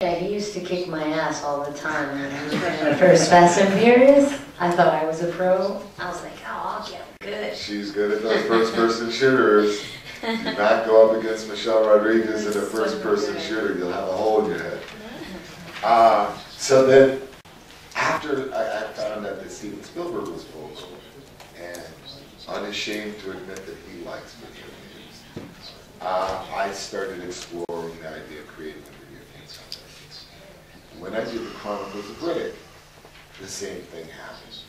Yeah, he used to kick my ass all the time. When I was running the first Fast and Furious, I thought I was a pro. I was like, oh, I'll get good. She's good at those first-person shooters. Do not go up against Michelle Rodriguez in a first-person shooter. You'll have a hole in your head. So then, after I found out that Steven Spielberg was vocal and unashamed to admit that he likes video games, I started exploring the idea of creating a video game company. When I did the Chronicles of Riddick, the same thing happened.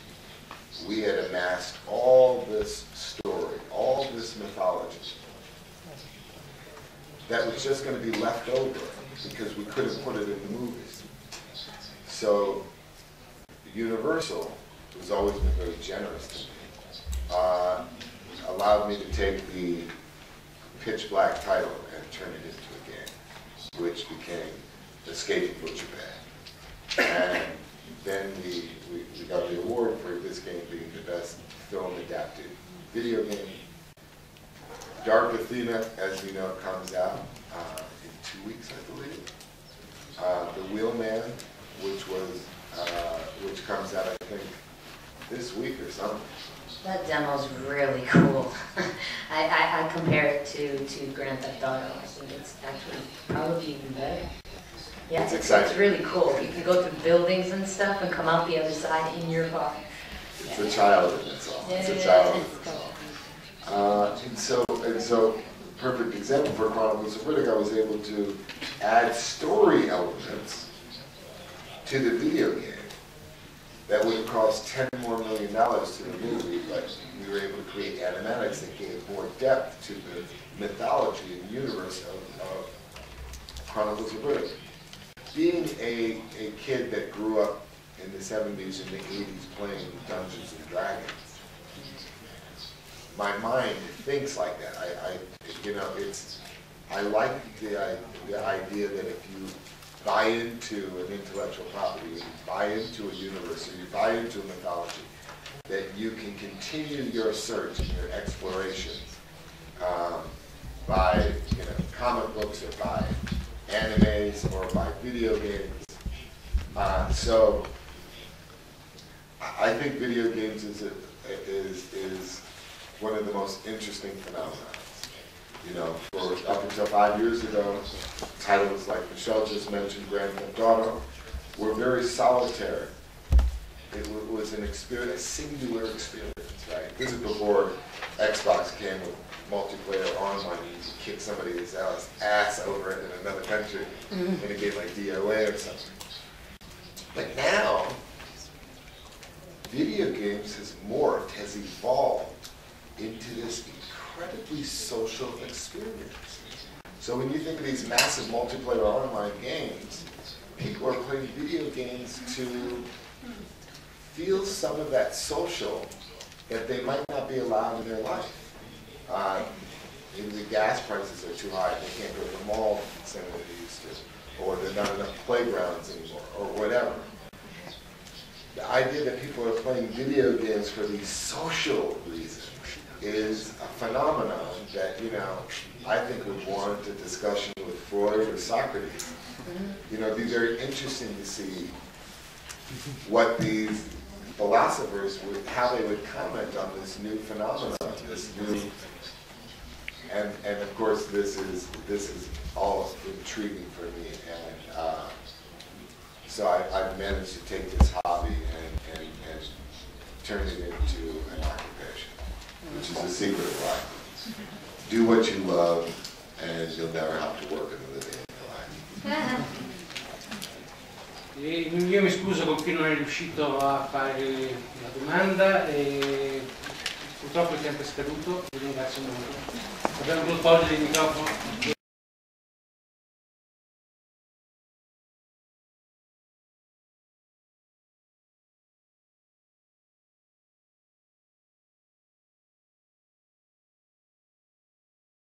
We had amassed all this story, all this mythology that was just going to be left over because we couldn't put it in the movies. So Universal, who's always been very generous to me, allowed me to take the pitch black title and turn it into a game, which became Escaping Butcher Bag. And then we got the award for this game being the best film adapted video game. Dark Athena, as you know, comes out in 2 weeks, I believe. The Wheelman, which comes out, I think, this week or something. That demo's really cool. I compare it to Grand Theft Auto. I think it's actually probably even better. Yeah, it's exciting. It's really cool. You can go through buildings and stuff and come out the other side in your car. It's a child in its all. It's a child in its all. And so, perfect example for Chronicles of Riddick, I was able to add story elements to the video game that would have cost $10 million more to the movie, but we were able to create animatics that gave more depth to the mythology and universe of Chronicles of Riddick. Being a kid that grew up in the 70s and the 80s playing Dungeons and Dragons, my mind thinks like that. I like the idea that if you buy into an intellectual property, you buy into a universe, or you buy into a mythology, that you can continue your search and your exploration by comic books or by animes or by video games. So I think video games is one of the most interesting phenomena. Up until 5 years ago, titles like Michelle just mentioned, Grand Theft Auto, were very solitary. It was an experience, a singular experience, right? This is before Xbox came with multiplayer online. You could kick somebody's ass over it in another country in a game like DOA or something. But now, video games has morphed, has evolved into this incredibly social experience. So when you think of these massive multiplayer online games, people are playing video games to feel some of that social that they might not be allowed in their life. Maybe the gas prices are too high, they can't go to the mall the same way they used to, or there are not enough playgrounds anymore, or whatever. The idea that people are playing video games for these social reasons is a phenomenon that, I think would warrant a discussion with Freud or Socrates. It'd be very interesting to see what these philosophers how they would comment on this new phenomenon, this new, and of course this is all intriguing for me, and so I've managed to take this hobby and turn it into an occupation, which is the secret of life. Do what you love, and you'll never have to work another day in your life. Io mi scuso con chi non è riuscito a fare la domanda e purtroppo il tempo è scaduto, vi ringrazio molto. Abbiamo dovuto togliere il microfono.